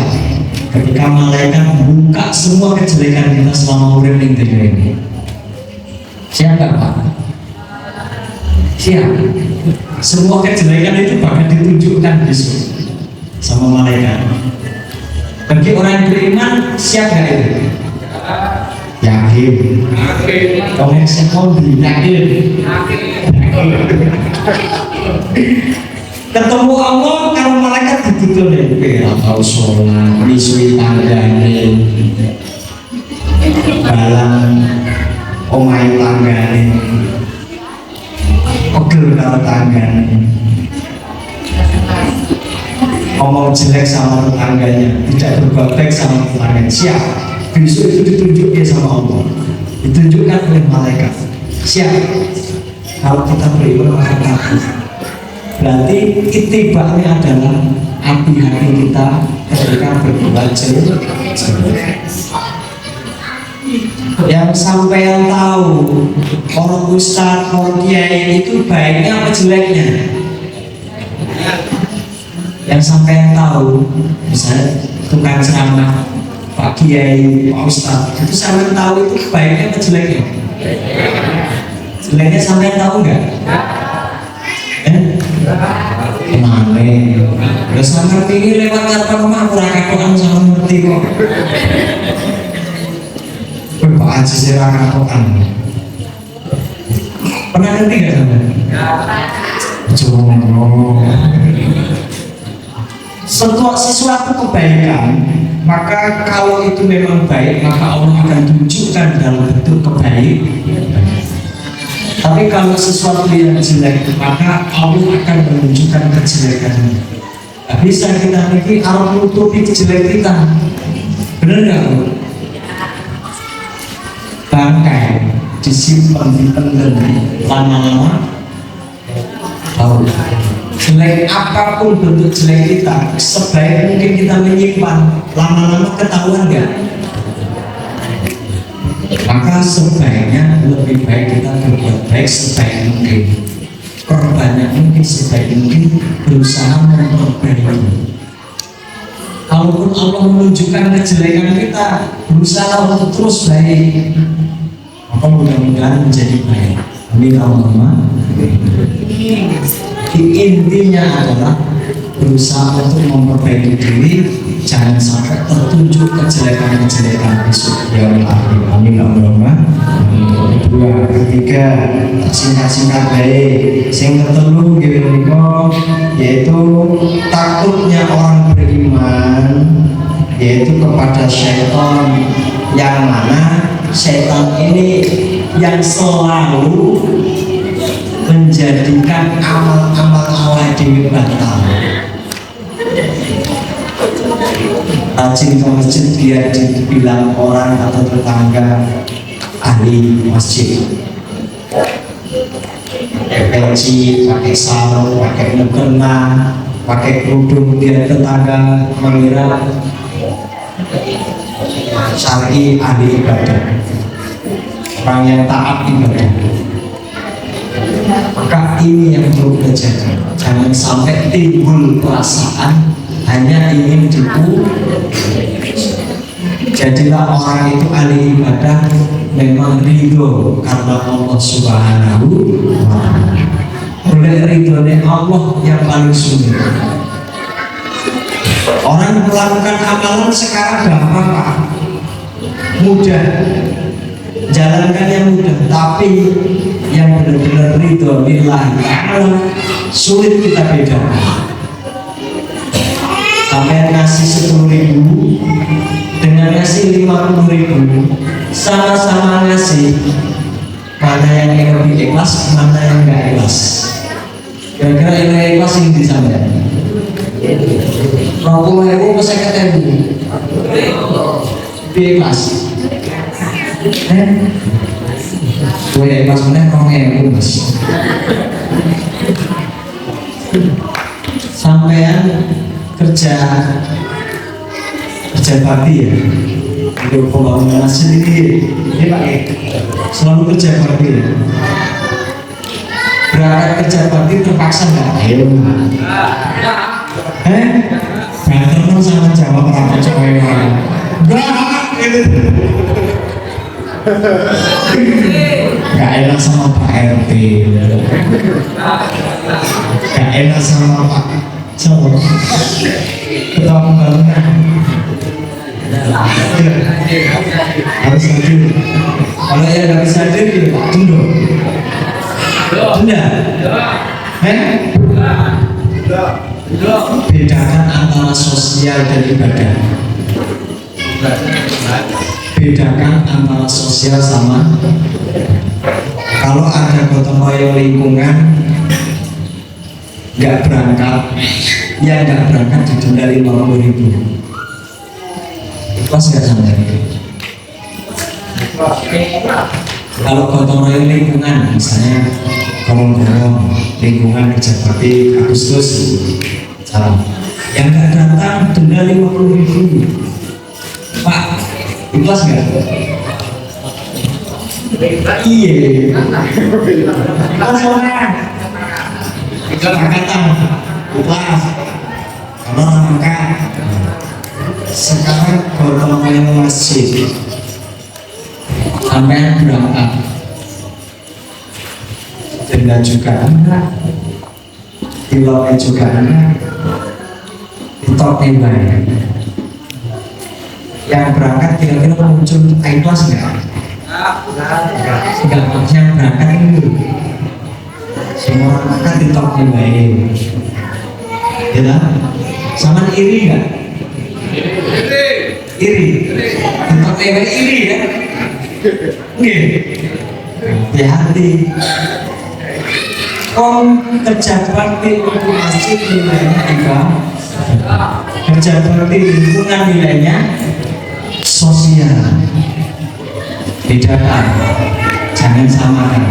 ketika malaikat membuka semua kejelekan kita selama urip ning dunia ini. Siap gak Pak? Siap. Semua kejelekan itu bakal ditunjukkan besok sama malaikat. Bagi orang yang beriman, siap gak itu? Yakin. Kalau yang sekondri, yakin. Ketemu Allah kalau malaikat ditutup nih, atau sholat, misui tanggane, balang, omai tanggane, pegel kalau tanggane, ngomong jelek sama tetangganya, tidak berbuat baik sama tetangganya, siap. Besok itu ditunjukkan sama Allah, ditunjukkan oleh malaikat. Siap. Kalau kita beriman maka takut. Berarti itibaknya adalah hati-hati kita ketika berbuat jelek. Yang sampai tahu orang ustadz, orang kiai itu baiknya apa jeleknya? Yang sampai tahu, misalnya tukang ceramah, Pak Kiai, Pak Ustadz, itu sampai tahu itu baiknya apa jeleknya? Jeleknya sampai tahu nggak? Kenapa? Udah sampai pikir lewat kata rumah aku rakakokan sama ngerti kok. Pak Haji saya rakakokan. Pernah ngerti nggak sampai? Jomblo. Sesuatu kebaikan, maka kalau itu memang baik, maka Allah akan tunjukkan dalam bentuk kebaikan. Tapi kalau sesuatu yang jelek, maka Allah akan menunjukkan kejelekannya. Gak bisa kita pikir Allah menutupi kejelek kita. Benar nggak Bu? Bangkai disimpan di pendem lama-lama tahu. Jelek apapun bentuk jelek kita, sebaik mungkin kita menyimpan, lama-lama ketahuan nggak? Maka sebaiknya lebih baik kita berbuat baik sebaik mungkin, perbanyak mungkin sebaik mungkin, berusaha memperbaiki. Kalaupun Allah menunjukkan kejelekan kita, berusaha untuk terus baik. Maka mudah-mudahan menjadi baik. Amin Allahumma. Intinya adalah berusaha untuk memperbaiki diri, jangan sampai tertunjuk kejelekan-kejelekan besok ya Allah. Amin Allahumma. Kedua, ketiga, singkat-singkat baik. Sing ketelu yaitu takutnya orang beriman yaitu kepada syaitan, yang mana syaitan ini yang selalu menjadikan amal-amal awal dewi batal. Rajin ke masjid dia dibilang orang atau tetangga ahli masjid. Pakai peci, pakai sarung, pakai mukena, pakai kerudung, dia tetangga mengira syar'i ahli ibadah, orang yang taat ibadah. Maka ini yang perlu kita jaga. Jangan sampai timbul perasaan hanya ingin dipu. Jadilah orang itu ahli ibadah memang ridho karena Allah Subhanahu wa ta'ala. Oleh ridhonya Allah yang paling sulit. Orang melakukan amalan sekarang gampang Pak, mudah, jalankan yang mudah, tapi yang benar-benar ridho lillahi ta'ala sulit kita bedakan. Sampai ngasih 10.000 dengan ngasih 50.000, sama-sama ngasih, mana yang lebih ikhlas, mana yang enggak ikhlas. Kira-kira yang ikhlas yang disampaikan 20.000 ke 50.000 ikhlas. Gue ikhlas meneh 2.000 Mas. Sampean kerja bakti ya untuk pembangunan masjid ini Pak ya, selalu kerja bakti ya. Berangkat kerja bakti terpaksa nggak? Ayo banter sama jawab apa coba yang nggak enak sama Pak RT, nggak enak sama Pak Coba ketua pembangunan harus hadir. Kalau yang nggak bisa hadir, tunda. Bedakan antara sosial dan ibadah. Bedakan antara sosial sama. Kalau ada gotong royong lingkungan nggak berangkat, yang nggak berangkat didenda 50.000. Ikhlas nggak sampai? Kalau gotong royong lingkungan, misalnya gorong-gorong lingkungan kerja bakti Agustus, salam, yang nggak datang denda 50.000. Pak, ikhlas nggak? Iya. Ikhlas orang. Kesepakatan ikhlas kalau maka sekarang gotong royong masjid sampai berangkat denda juga enggak, tiloknya juga enggak, ditoknya banyak. Yang berangkat kira-kira muncul ikhlas enggak? Enggak, yang berangkat itu semua makan ditoknya baik, ya sama iri nggak? Iri, ditoknya baik iri ya? Nggih, hati-hati. Kerja bakti untuk masjid nilainya kerja bakti lingkungan nilainya sosial. Bedakan, jangan samakan.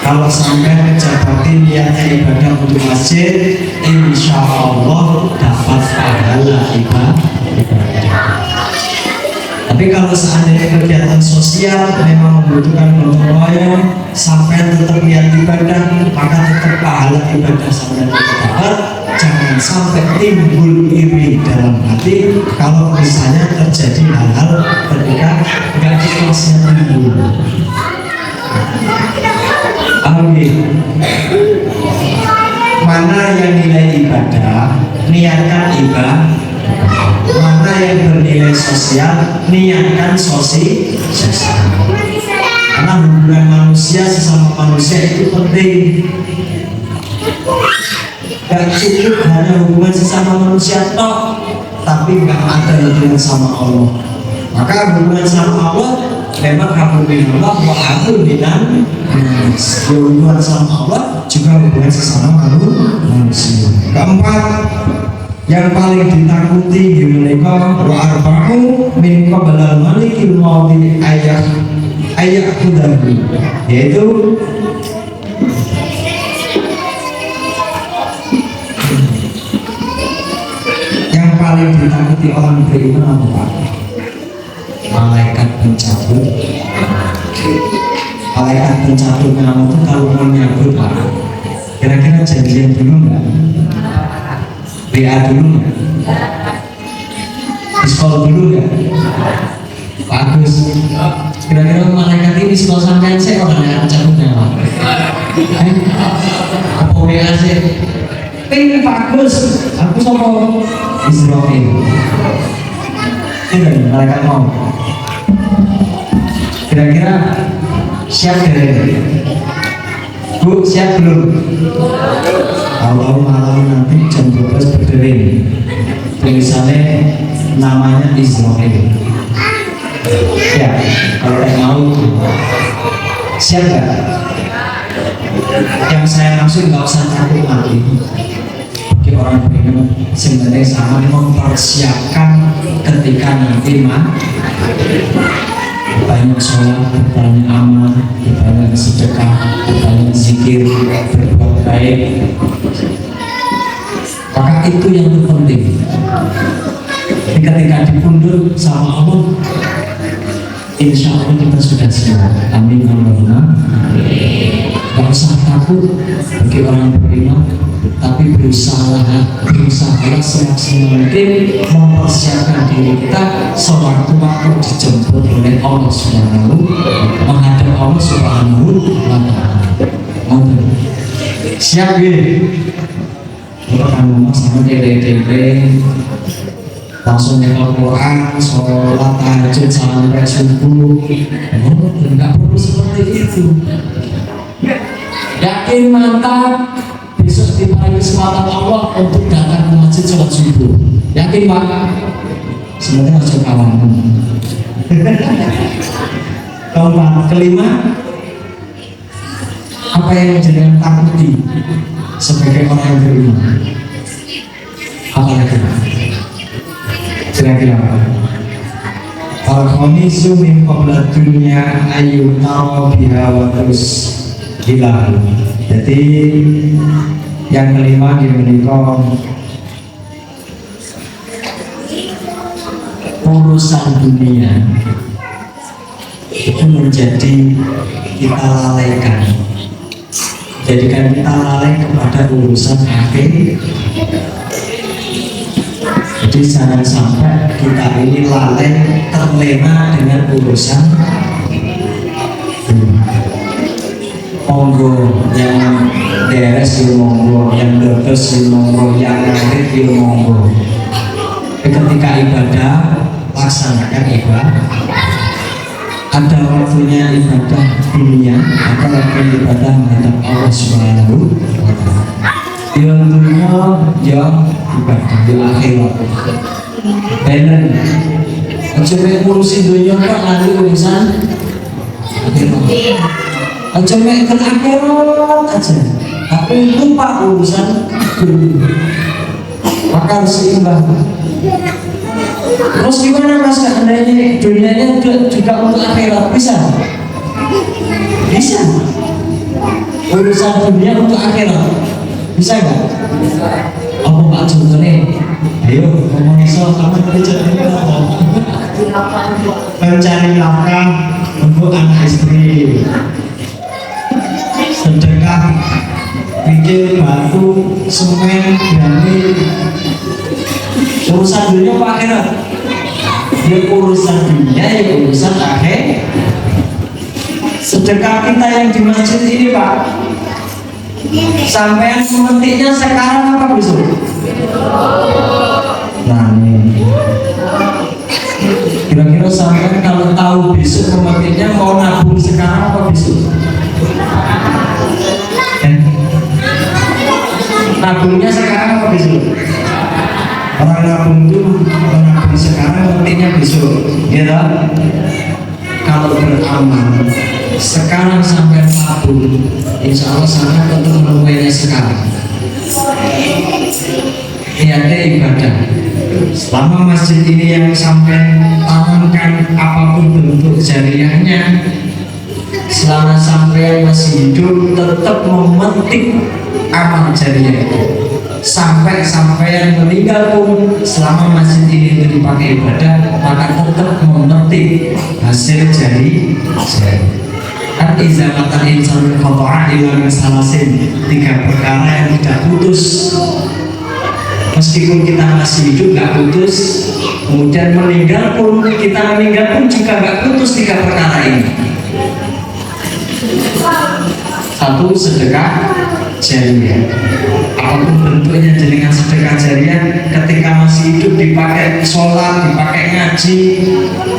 Kalau sampai kerja bakti niatnya ibadah untuk masjid, insya Allah dapat pahala ibadah. Tapi kalau seandainya kegiatan sosial memang membutuhkan gotong royong, sampai tetap niat ibadah, maka tetap pahala ibadah sampai tetap dapat, jangan sampai timbul iri dalam hati kalau misalnya terjadi hal-hal ketika nggak ikhlasnya timbul. Amin. Mana yang nilai ibadah, niatkan ibadah. Mana yang bernilai sosial, niatkan sosial. Karena hubungan manusia sesama manusia itu penting. Gak cukup hanya hubungan sesama manusia toh, tapi gak ada hubungan sama Allah. Maka hubungan sama Allah memang kamu dengan Allah, wa aku dengan hubungan sama Allah juga hubungan sesama manusia. Keempat, yang paling ditakuti mereka wa arba'u min qablal malikil maudi ayat kudahu, yaitu yang paling ditakuti orang beriman apa? Malaikat pencabut. Malaikat pencabut nyawa itu kalau mau nyabut apa? Kira-kira janjian dulu nggak? WA dulu nggak? Diskol dulu nggak? Bagus. Kira-kira malaikat ini diskol sampean saya orang yang cabut nyawa. Apa WA sih? Ini bagus. Aku sama Israel. Ini malaikat mau. Kira-kira siap dari Bu, siap belum? Kalau malam nanti jam 12 berdering, tulisannya namanya Israel. Ya, kalau mau siap gak? Yang saya maksud gak usah takut mati. Bagi orang beriman sebenarnya sama mempersiapkan ketika nanti banyak sholat, banyak amal, banyak sedekah, banyak zikir, berbuat baik. Maka itu yang terpenting. Ketika dipundur sama Allah, insya Allah kita sudah siap. Amin. Gak usah takut bagi orang beriman, tapi berusaha semaksimal mungkin mempersiapkan diri kita sewaktu-waktu dijemput oleh Allah Subhanahu, menghadap Allah Subhanahu wa Ta'ala. Siap gini? Kalau ngomong sama dede-dede langsung nyetel Quran, sholat tahajud sampai subuh. Enggak perlu seperti itu. Yakin mantap besok diparingi kesempatan Allah untuk datang ke masjid sholat subuh. Yakin Pak? Sebenarnya harus kawan. Keempat, kelima, apa yang menjadi takuti sebagai orang yang beriman? Apa lagi? Kira-kira apa? Al-Khamisu min qabla dunya ayyutara biha wa terus hilang. Jadi yang kelima dimiliki urusan dunia itu menjadi kita lalaikan, jadikan kita lalai kepada urusan akhir. Jadi jangan sampai kita ini lalai terlena dengan urusan monggo yang beres di monggo, yang dodos di monggo, yang ngarit di monggo. Ketika ibadah laksanakan ibadah. Ada waktunya ibadah dunia, ada waktu ibadah menghadap Allah Subhanahu wa Ta'ala. Yang dunia yang ibadah di akhirat. Benar. Coba ngurusin dunia kok nanti urusan akhirat. Aja mikir akhirat aja, tapi lupa urusan dunia. Maka harus seimbang. Terus gimana Mas seandainya dunianya juga untuk akhirat, bisa? Bisa. Urusan dunia untuk akhirat, bisa nggak? Apa Pak contohnya? Ayo ngomongin soal kamu kerja mencari nafkah untuk anak istri. Sedekah pikir batu, semen, granit. Urusan dunia apa akhirat? Ya urusan dunia, ya urusan akhir. Sedekah kita yang di masjid ini Pak, sampean memetiknya sekarang apa besok? Nah ini kira-kira sampean kalau tahu besok memetiknya mau nabung sekarang apa besok? Nabungnya sekarang apa besok? Orang nabung itu menabung sekarang memetiknya besok, ya tak? Kalau beramal sekarang sampai tabung, insya Allah sangat untuk menemuinya sekarang. Niatnya ibadah. Selama masjid ini yang sampai tanamkan apapun bentuk jariahnya, selama sampai masih hidup tetap memetik amal jariah itu. Sampai yang meninggal pun selama masjid ini dipakai ibadah, maka tetap memetik hasil jari. Kan izamatan insan khoto'a ila salasin, 3 perkara yang tidak putus. Meskipun kita masih hidup gak putus, kemudian meninggal pun kita meninggal pun juga gak putus 3 perkara ini. 1. Sedekah jariah. Apapun bentuknya jenengan sedekah jariah, ketika masih hidup dipakai sholat, dipakai ngaji,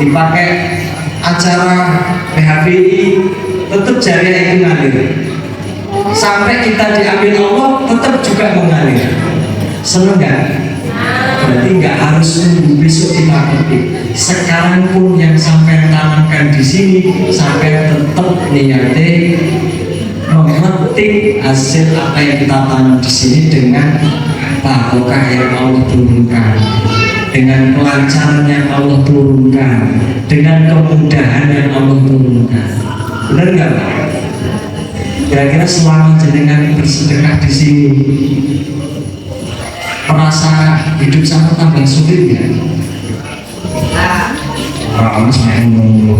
dipakai acara PHBI, tetap jariah itu ngalir. Sampai kita diambil Allah, tetap juga mengalir. Seneng gak? Berarti nggak harus nunggu besok kita petik. Sekarang pun yang sampai tanamkan di sini, sampai tetap niatnya memetik hasil apa yang kita tanam di sini dengan barokah yang Allah turunkan, dengan kelancaran yang Allah turunkan, dengan kemudahan yang Allah turunkan. Benar nggak Pak? Kira-kira selama jenengan bersedekah di sini, merasa hidup sama tambah sulit ya? Orang saya ngomong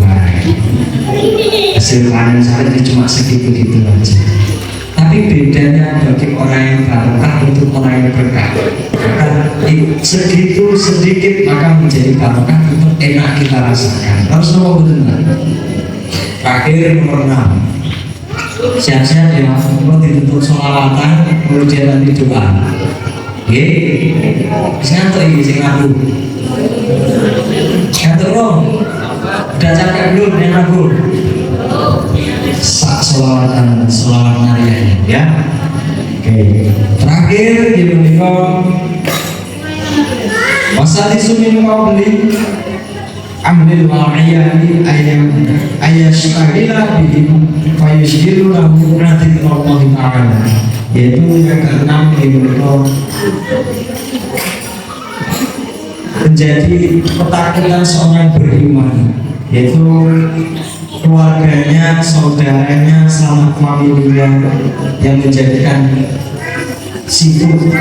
hasil panen saya cuma segitu-gitu aja. Tapi bedanya bagi orang yang barokah untuk orang yang berkah, maka segitu sedikit maka menjadi barokah untuk enak kita rasakan. Harus nomor benar. Terakhir nomor 6. Siap-siap ya, mau ditutup sholawatan, kemudian nanti doa. Oke, bisa ngantuk ini, saya ngaku. Ngantuk dong. Udah capek belum yang ngaku? Sak sholawatan, sholawat hariannya ya. Oke, terakhir di menikah wasali sumin kau beli ambil wa'iyani ayashtagila bihim fayushhiru lahu radin Allah ta'ala, yaitu yang keenam di menikah menjadi ketakutan seorang beriman, yaitu keluarganya, saudaranya, sanak familinya yang menjadikan sibuk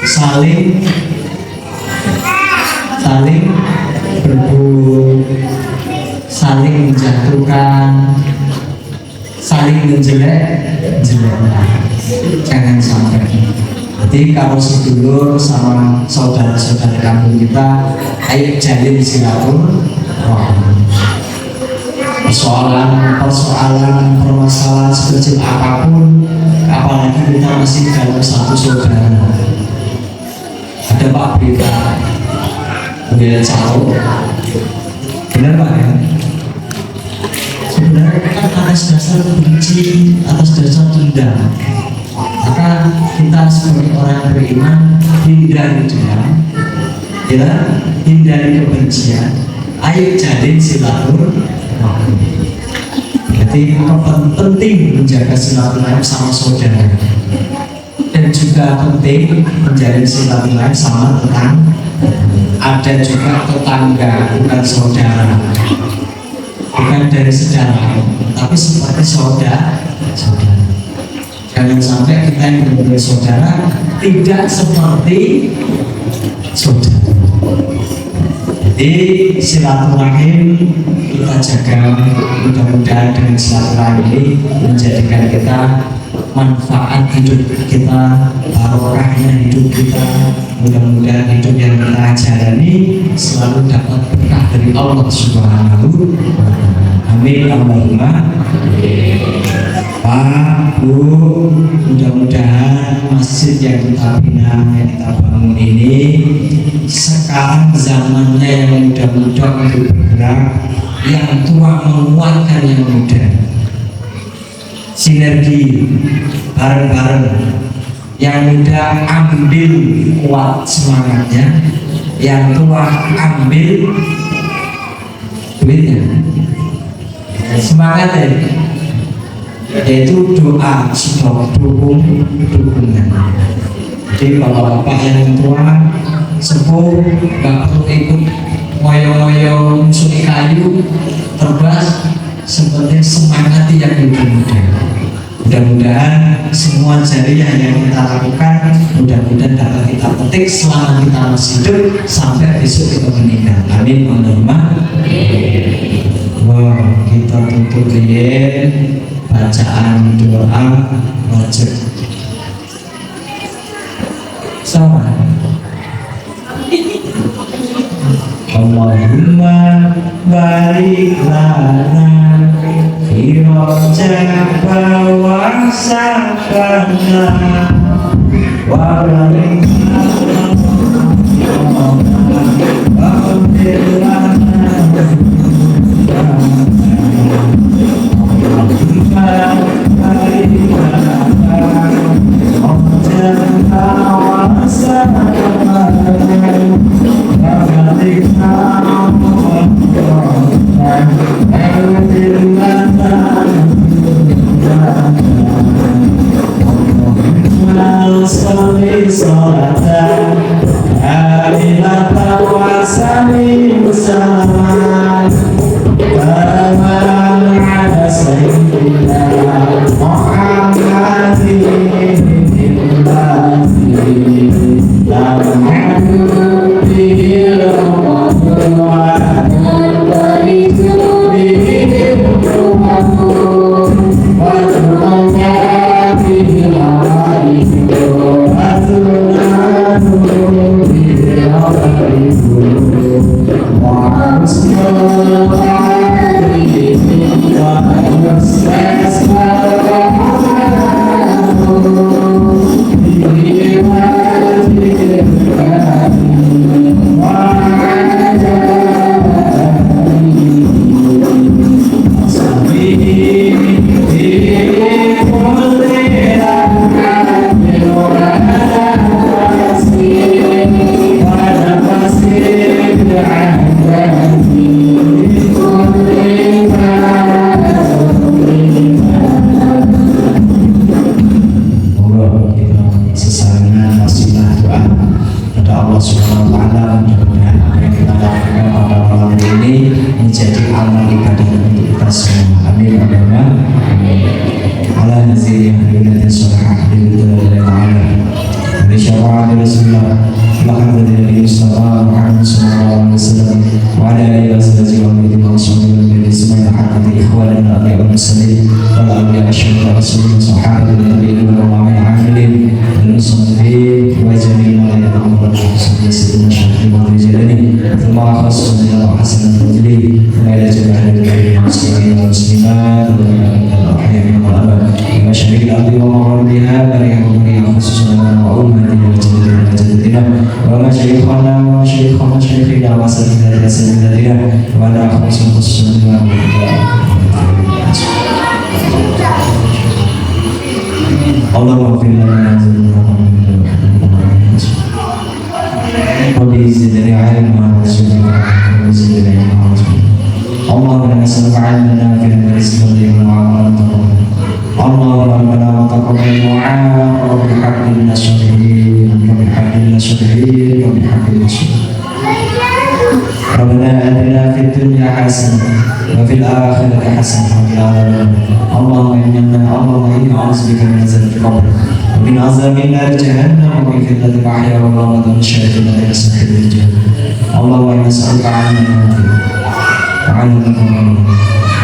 saling berburu, saling menjatuhkan, saling menjelek-jelekan. Jangan sampai. Jadi kalau sedulur sama saudara-saudara kampung kita, ayo jalin silaturahmi. Persoalan, permasalahan sekecil apapun, apalagi kita masih dalam satu saudara. Ada Pak Berita, beliau tahu, benar Pak ya? Sebenarnya kan atas dasar benci, atas dasar dendam, maka kita sebagai orang beriman hindari dendam, ya, hindari kebencian. Ayo jalin silaturahmi. Jadi penting menjaga silaturahmi sama saudara, dan juga penting menjalin silaturahmi sama tetangga. Ada juga tetangga bukan saudara, bukan dari sejarah, tapi seperti saudara. Jangan sampai kita yang berbeda saudara tidak seperti saudara. Jadi silaturahim kita jaga, mudah-mudahan dengan silaturahim ini menjadikan kita manfaat hidup kita, barokahnya hidup kita. Mudah-mudahan hidup yang kita jalani selalu dapat berkah dari Allah Subhanahu wa Ta'ala. Amin Allahumma. Pak, Bu, mudah-mudahan masjid yang kita bina, yang kita bangun ini sekarang zamannya yang muda-muda untuk bergerak, yang tua menguatkan yang muda, sinergi bareng-bareng. Yang muda ambil kuat semangatnya, yang tua ambil duitnya, semangatnya, yaitu doa, support, dukungan. Jadi kalau bapak yang tua sepuh nggak perlu ikut moyo-moyo musuni kayu terbas, seperti semangati yang muda-muda. Mudah-mudahan semua jariah yang kita lakukan mudah-mudahan dapat kita petik selama kita masih hidup sampai besok kita meninggal. Amin Allahumma. Wow, kita tutup bacaan doa wajib sama. Allahumma barik lana fi rajab wa sa'bana wa barik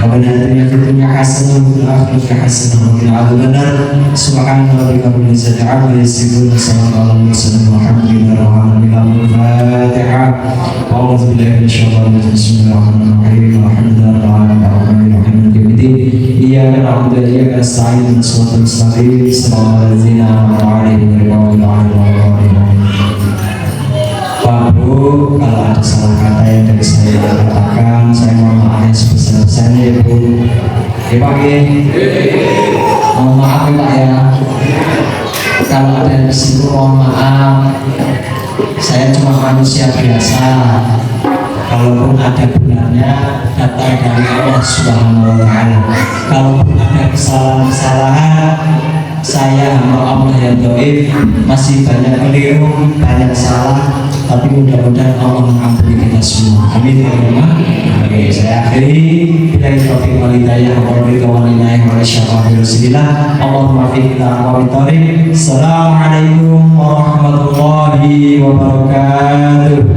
Rabbana atina fid dunya hasanah wa fil akhirati hasanah wa qina adzabannar. Subhana rabbika rabbil izzati amma yasifun, salamun alal mursalin walhamdulillahi rabbil alamin. Al-Fatihah. A'udzu billahi minasyaitonir rajim. Bismillahirrahmanirrahim. Alhamdulillahi rabbil alamin. Iyyaka na'budu wa iyyaka nasta'in. Ihdinas siratal mustaqim. Shiratal ladzina an'amta 'alaihim ghairil maghdubi 'alaihim. Pak Bu, kalau ada salah kata yang dari saya katakan, saya mohon maaf yang sebesar-besarnya ya Bu. Ya Pak ya. Mohon maaf ya Pak ya. Kalau ada yang disinggung mohon maaf. Saya cuma manusia biasa. Kalaupun ada benarnya, datang dari Allah Subhanahu wa Ta'ala. Kalaupun ada kesalahan-kesalahan, saya hamba Allah yang doib, masih banyak keliru, banyak salah, tapi mudah-mudahan Allah mengampuni kita semua. Amin ya Allah. Oke, saya akhiri. Bila taufiq wal hidayah wa ridha wal inayah wa syafa'ati Rasulillah. Allahumma fiqna wa bitariq. Assalamualaikum warahmatullahi wabarakatuh.